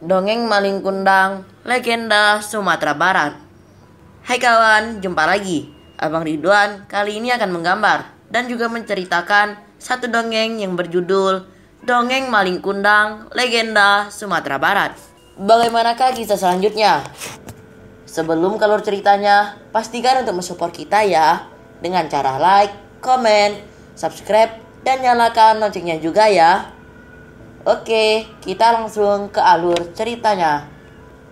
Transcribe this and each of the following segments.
Dongeng Maling Kundang, Legenda Sumatera Barat. Hai kawan, jumpa lagi. Abang Ridwan kali ini akan menggambar dan juga menceritakan satu dongeng yang berjudul Dongeng Maling Kundang, Legenda Sumatera Barat. Bagaimanakah kisah selanjutnya? Sebelum keluar ceritanya, pastikan untuk mensupport kita ya, dengan cara like, komen, subscribe, dan nyalakan loncengnya juga ya. Oke, kita langsung ke alur ceritanya.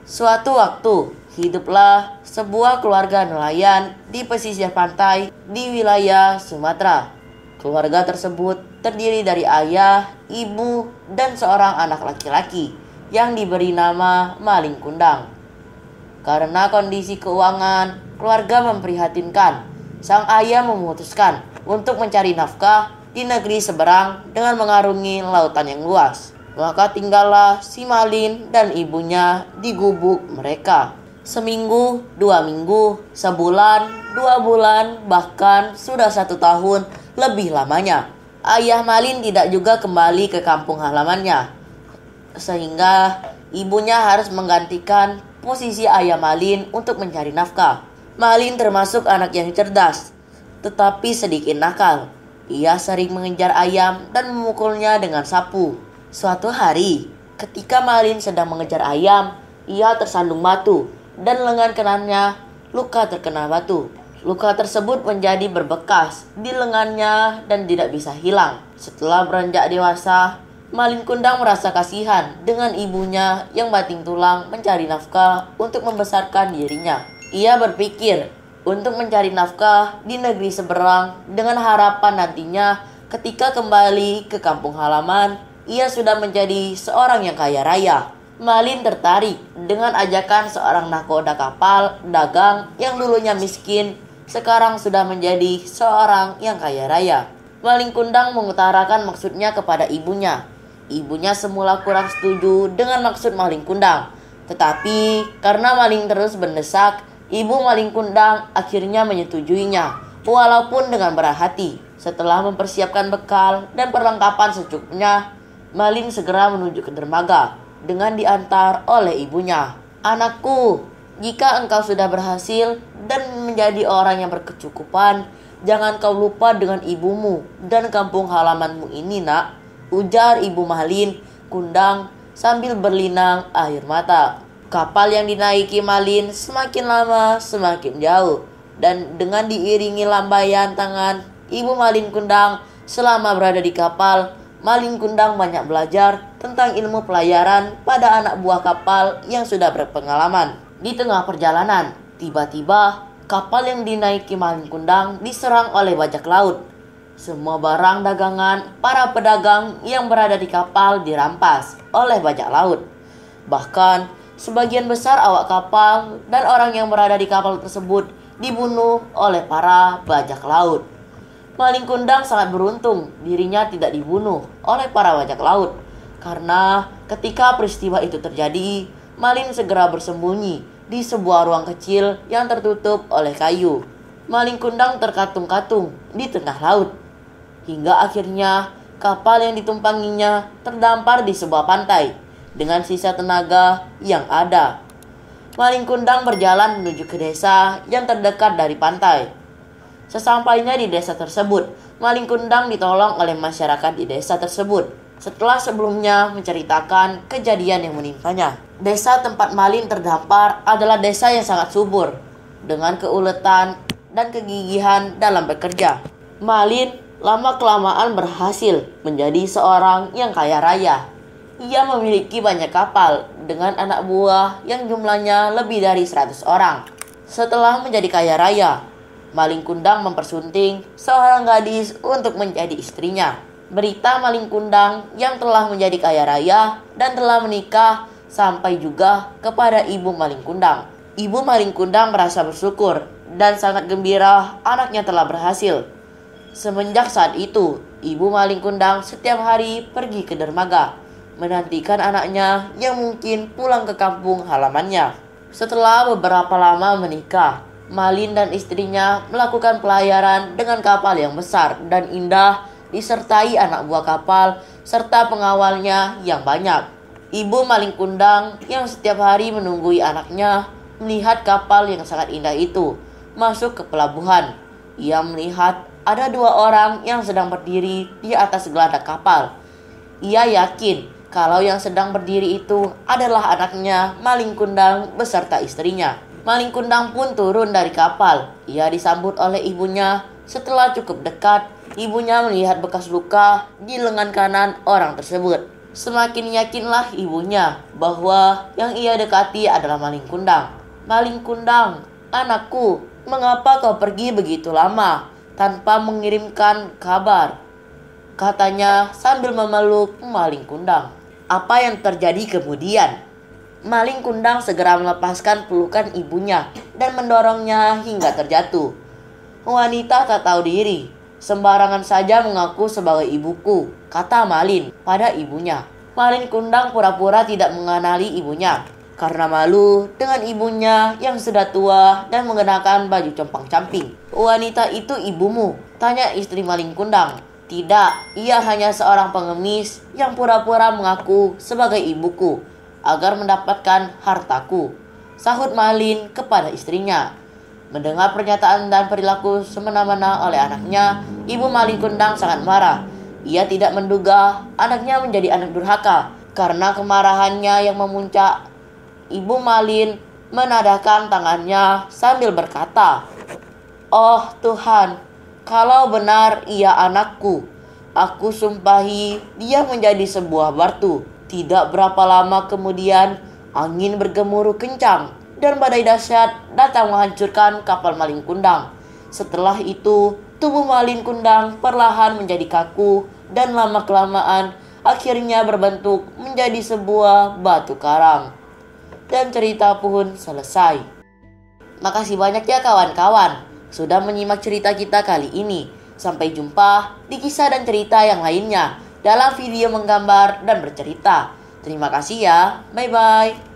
Suatu waktu, hiduplah sebuah keluarga nelayan di pesisir pantai di wilayah Sumatera. Keluarga tersebut terdiri dari ayah, ibu, dan seorang anak laki-laki yang diberi nama Maling Kundang. Karena kondisi keuangan keluarga memprihatinkan, sang ayah memutuskan untuk mencari nafkah di negeri seberang dengan mengarungi lautan yang luas. Maka tinggallah si Malin dan ibunya di gubuk mereka. Seminggu, 2 minggu, sebulan, 2 bulan, bahkan sudah 1 tahun lebih lamanya. Ayah Malin tidak juga kembali ke kampung halamannya, sehingga ibunya harus menggantikan posisi ayah Malin untuk mencari nafkah. Malin termasuk anak yang cerdas, tetapi sedikit nakal. Ia sering mengejar ayam dan memukulnya dengan sapu. Suatu hari, ketika Malin sedang mengejar ayam, ia tersandung batu dan lengan kanannya luka terkena batu. Luka tersebut menjadi berbekas di lengannya dan tidak bisa hilang. Setelah beranjak dewasa, Maling Kundang merasa kasihan dengan ibunya yang banting tulang mencari nafkah untuk membesarkan dirinya. Ia berpikir untuk mencari nafkah di negeri seberang dengan harapan nantinya ketika kembali ke kampung halaman, ia sudah menjadi seorang yang kaya raya. Malin tertarik dengan ajakan seorang nahkoda kapal dagang yang dulunya miskin, sekarang sudah menjadi seorang yang kaya raya. Maling Kundang mengutarakan maksudnya kepada ibunya. Ibunya semula kurang setuju dengan maksud Maling Kundang, tetapi karena Maling terus mendesak, ibu Maling Kundang akhirnya menyetujuinya, walaupun dengan berat hati. Setelah mempersiapkan bekal dan perlengkapan secukupnya, Malin segera menuju ke dermaga dengan diantar oleh ibunya. "Anakku, jika engkau sudah berhasil dan menjadi orang yang berkecukupan, jangan kau lupa dengan ibumu dan kampung halamanmu ini, nak," ujar ibu Malin Kundang sambil berlinang air mata. Kapal yang dinaiki Malin semakin lama semakin jauh, dan dengan diiringi lambaian tangan ibu Malin Kundang selama berada di kapal, Malin Kundang banyak belajar tentang ilmu pelayaran pada anak buah kapal yang sudah berpengalaman. Di tengah perjalanan, tiba-tiba kapal yang dinaiki Malin Kundang diserang oleh bajak laut. Semua barang dagangan para pedagang yang berada di kapal dirampas oleh bajak laut. Bahkan sebagian besar awak kapal dan orang yang berada di kapal tersebut dibunuh oleh para bajak laut. Maling Kundang sangat beruntung dirinya tidak dibunuh oleh para bajak laut, karena ketika peristiwa itu terjadi, Malin segera bersembunyi di sebuah ruang kecil yang tertutup oleh kayu. Maling Kundang terkatung-katung di tengah laut, hingga akhirnya kapal yang ditumpanginya terdampar di sebuah pantai dengan sisa tenaga yang ada. Maling Kundang berjalan menuju ke desa yang terdekat dari pantai. Sesampainya di desa tersebut, Maling Kundang ditolong oleh masyarakat di desa tersebut setelah sebelumnya menceritakan kejadian yang menimpanya. Desa tempat Malin terdampar adalah desa yang sangat subur dengan keuletan dan kegigihan dalam bekerja. Malin lama-kelamaan berhasil menjadi seorang yang kaya raya. Ia memiliki banyak kapal dengan anak buah yang jumlahnya lebih dari 100 orang. Setelah menjadi kaya raya, Maling Kundang mempersunting seorang gadis untuk menjadi istrinya. Berita Maling Kundang yang telah menjadi kaya raya dan telah menikah sampai juga kepada ibu Maling Kundang. Ibu Maling Kundang merasa bersyukur dan sangat gembira anaknya telah berhasil. Semenjak saat itu, ibu Maling Kundang setiap hari pergi ke dermaga menantikan anaknya yang mungkin pulang ke kampung halamannya. Setelah beberapa lama menikah, Malin dan istrinya melakukan pelayaran dengan kapal yang besar dan indah disertai anak buah kapal serta pengawalnya yang banyak. Ibu maling kundang yang setiap hari menunggui anaknya melihat kapal yang sangat indah itu masuk ke pelabuhan. Ia melihat ada dua orang yang sedang berdiri di atas geladak kapal. Ia yakin kalau yang sedang berdiri itu adalah anaknya maling kundang beserta istrinya. Maling kundang pun turun dari kapal. Ia disambut oleh ibunya. Setelah cukup dekat, ibunya melihat bekas luka di lengan kanan orang tersebut. Semakin yakinlah ibunya bahwa yang ia dekati adalah maling kundang. Maling kundang, anakku, mengapa kau pergi begitu lama tanpa mengirimkan kabar? Katanya sambil memeluk maling kundang. Apa yang terjadi kemudian? Maling kundang segera melepaskan pelukan ibunya dan mendorongnya hingga terjatuh. Wanita tak tahu diri, sembarangan saja mengaku sebagai ibuku, kata Malin pada ibunya. Malin kundang pura-pura tidak mengenali ibunya karena malu dengan ibunya yang sudah tua dan mengenakan baju compang-camping. Wanita itu ibumu? Tanya istri maling kundang. Tidak, ia hanya seorang pengemis yang pura-pura mengaku sebagai ibuku agar mendapatkan hartaku, sahut Malin kepada istrinya. Mendengar pernyataan dan perilaku semena-mena oleh anaknya, ibu maling kundang sangat marah. Ia tidak menduga anaknya menjadi anak durhaka. Karena kemarahannya yang memuncak, ibu Malin menadahkan tangannya sambil berkata, "Oh Tuhan, kalau benar ia anakku, aku sumpahi dia menjadi sebuah batu." Tidak berapa lama kemudian, angin bergemuruh kencang dan badai dahsyat datang menghancurkan kapal maling kundang. Setelah itu, tubuh maling kundang perlahan menjadi kaku dan lama-kelamaan akhirnya berbentuk menjadi sebuah batu karang. Dan cerita pun selesai. Makasih banyak ya kawan-kawan sudah menyimak cerita kita kali ini. Sampai jumpa di kisah dan cerita yang lainnya dalam video menggambar dan bercerita. Terima kasih ya. Bye-bye.